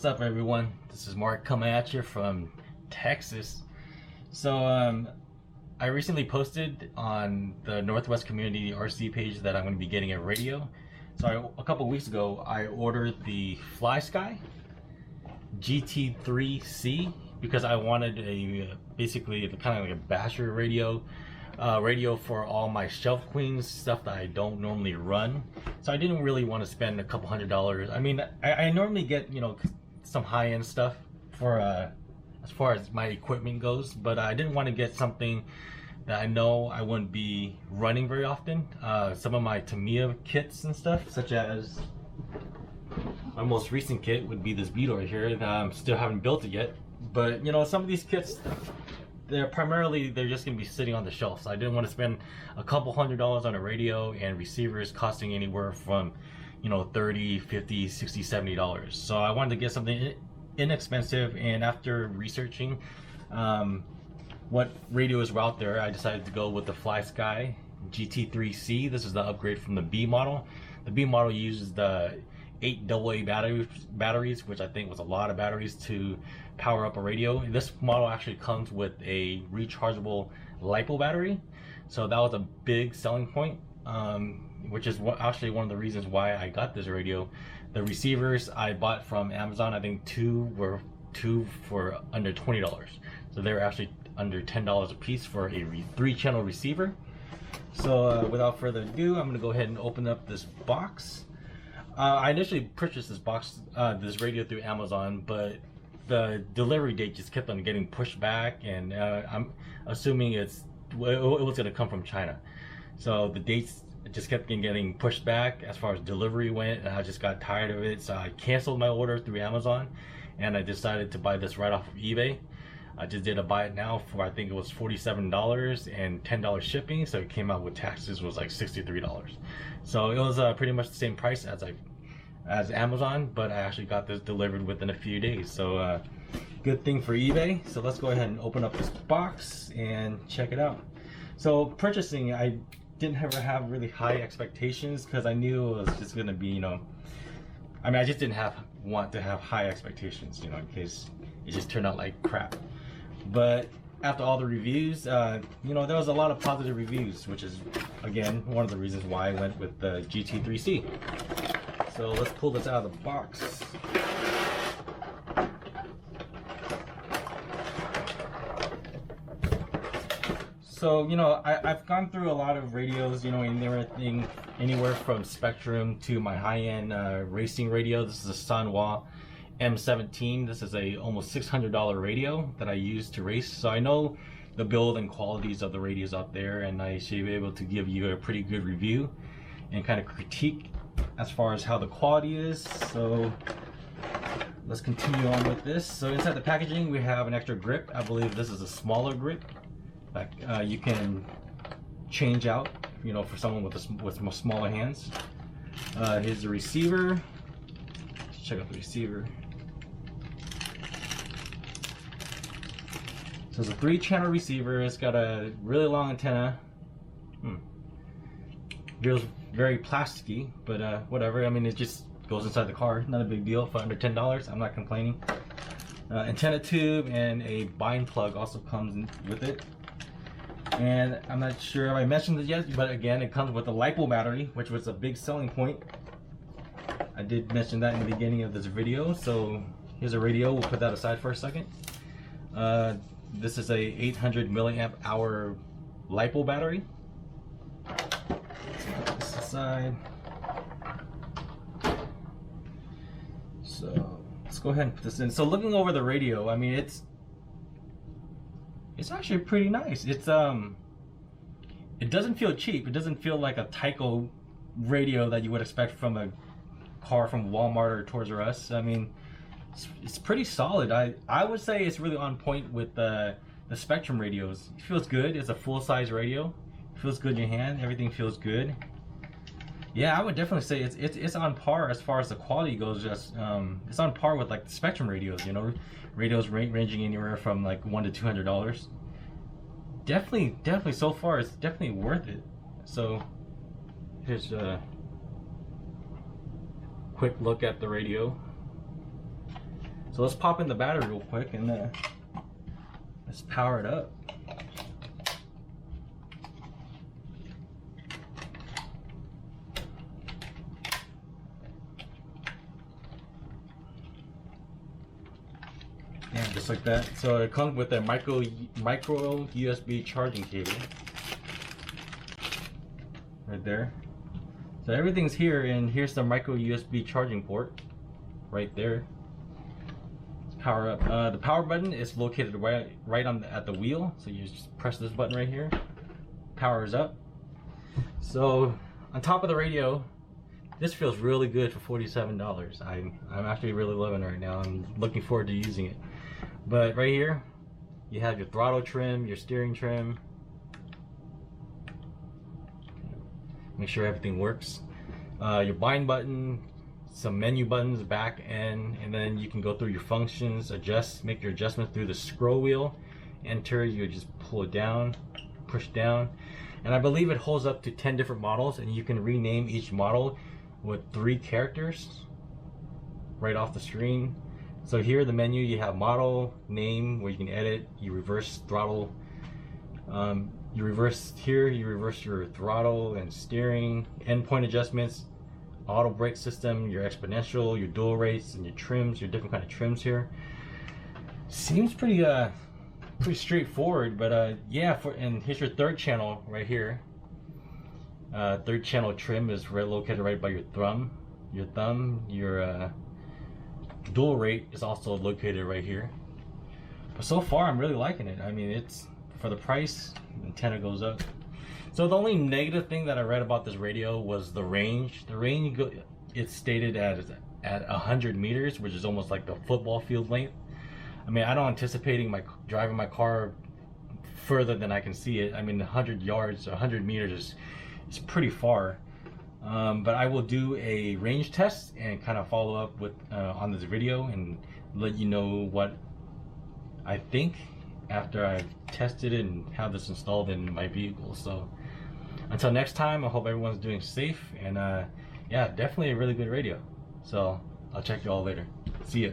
up, everyone? This is Mark coming at you from Texas. So I recently posted on the Northwest Community RC page that I'm going to be getting a radio. So a couple weeks ago I ordered the Flysky GT3C because I wanted a basically kind of like a basher radio for all my shelf queens, stuff that I don't normally run. So I didn't really want to spend a couple $100s. I mean, I normally get, you know, some high-end stuff for as far as my equipment goes, but I didn't want to get something that I know I wouldn't be running very often. Some of my Tamiya kits and stuff, such as my most recent kit would be this Beetle right here. Still haven't built it yet, but you know, some of these kits, they're just going to be sitting on the shelf. So I didn't want to spend a couple $100s on a radio and receivers costing anywhere from, you know, $30, $50, $60, $70. So I wanted to get something inexpensive, and after researching what radios were out there, I decided to go with the Flysky GT3C. This is the upgrade from the B model. The B model uses the 8 AA batteries, which I think was a lot of batteries to power up a radio. This model actually comes with a rechargeable LiPo battery, so that was a big selling point, which is actually one of the reasons why I got this radio. The receivers I bought from Amazon, I think two for under $20, so they were actually under $10 a piece for a 3-channel receiver. So without further ado, I'm going to go ahead and open up this box. I initially purchased this radio through Amazon, but the delivery date just kept on getting pushed back, and I'm assuming it was going to come from China. So the dates just kept getting pushed back as far as delivery went, and I just got tired of it. So I canceled my order through Amazon, and I decided to buy this right off of eBay. I just did a buy it now for, I think it was $47 and $10 shipping, so it came out with taxes was like $63. So it was pretty much the same price as Amazon, but I actually got this delivered within a few days. So good thing for eBay. So let's go ahead and open up this box and check it out. So purchasing, I didn't ever have really high expectations because I knew it was just gonna be, you know, I mean, I just didn't want to have high expectations, you know, in case it just turned out like crap. But after all the reviews, you know, there was a lot of positive reviews, which is again one of the reasons why I went with the GT3C. So let's pull this out of the box. So, you know, I've gone through a lot of radios, you know, anywhere from Spectrum to my high-end racing radio. This is a Sanwa M17. This is a almost $600 radio that I use to race. So I know the build and qualities of the radios out there, and I should be able to give you a pretty good review and kind of critique as far as how the quality is. So let's continue on with this. So inside the packaging we have an extra grip. I believe this is a smaller grip that you can change out, you know, for someone with smaller hands. Here's the receiver. Let's check out the receiver. So it's a 3-channel receiver. It's got a really long antenna. Feels very plasticky, but whatever. I mean, it just goes inside the car. Not a big deal for under $10. I'm not complaining. Antenna tube and a bind plug also comes with it. And I'm not sure if I mentioned it yet, but again, it comes with a LiPo battery, which was a big selling point. I did mention that in the beginning of this video. So here's a radio. We'll put that aside for a second. This is a 800 milliamp hour LiPo battery. Put this aside. So let's go ahead and put this in. So looking over the radio, I mean, it's actually pretty nice. It doesn't feel cheap. It doesn't feel like a Tyco radio that you would expect from a car from Walmart or Toys R Us. I mean, it's pretty solid. I would say it's really on point with the Spectrum radios. It feels good. It's a full-size radio. It feels good in your hand. Everything feels good. Yeah, I would definitely say it's on par as far as the quality goes. Just it's on par with like the Spectrum radios. You know, radios ranging anywhere from like $100 to $200. Definitely so far it's definitely worth it. So here's a quick look at the radio. So let's pop in the battery real quick and let's power it up. Yeah, just like that. So it comes with a micro USB charging cable right there. So everything's here, and here's the micro USB charging port right there. Let's power up. The power button is located right on at the wheel. So you just press this button right here. Powers up. So on top of the radio, this feels really good for $47. I'm actually really loving it right now. I'm looking forward to using it. But right here, you have your throttle trim, your steering trim. Make sure everything works. Your bind button, some menu buttons back end, and then you can go through your functions, make your adjustments through the scroll wheel. Enter, you just pull it down, push down. And I believe it holds up to 10 different models, and you can rename each model with 3 characters right off the screen. So here the menu, you have model, name, where you can edit, you reverse throttle, you reverse your throttle and steering, endpoint adjustments, auto brake system, your exponential, your dual rates, and your trims, your different kind of trims here. Seems pretty straightforward, but yeah, and here's your 3rd channel right here. 3rd channel trim is located right by your thumb. Your dual rate is also located right here. But so far I'm really liking it. I mean, it's for the price, the antenna goes up. So the only negative thing that I read about this radio was the range. The range, it's stated at 100 meters, which is almost like the football field length. I mean, I don't anticipating driving my car further than I can see it. I mean, 100 yards, 100 meters is pretty far. But I will do a range test and kind of follow up with on this video and let you know what I think after I've tested it and have this installed in my vehicle. So until next time, I hope everyone's doing safe, and yeah, definitely a really good radio. So I'll check you all later. See ya.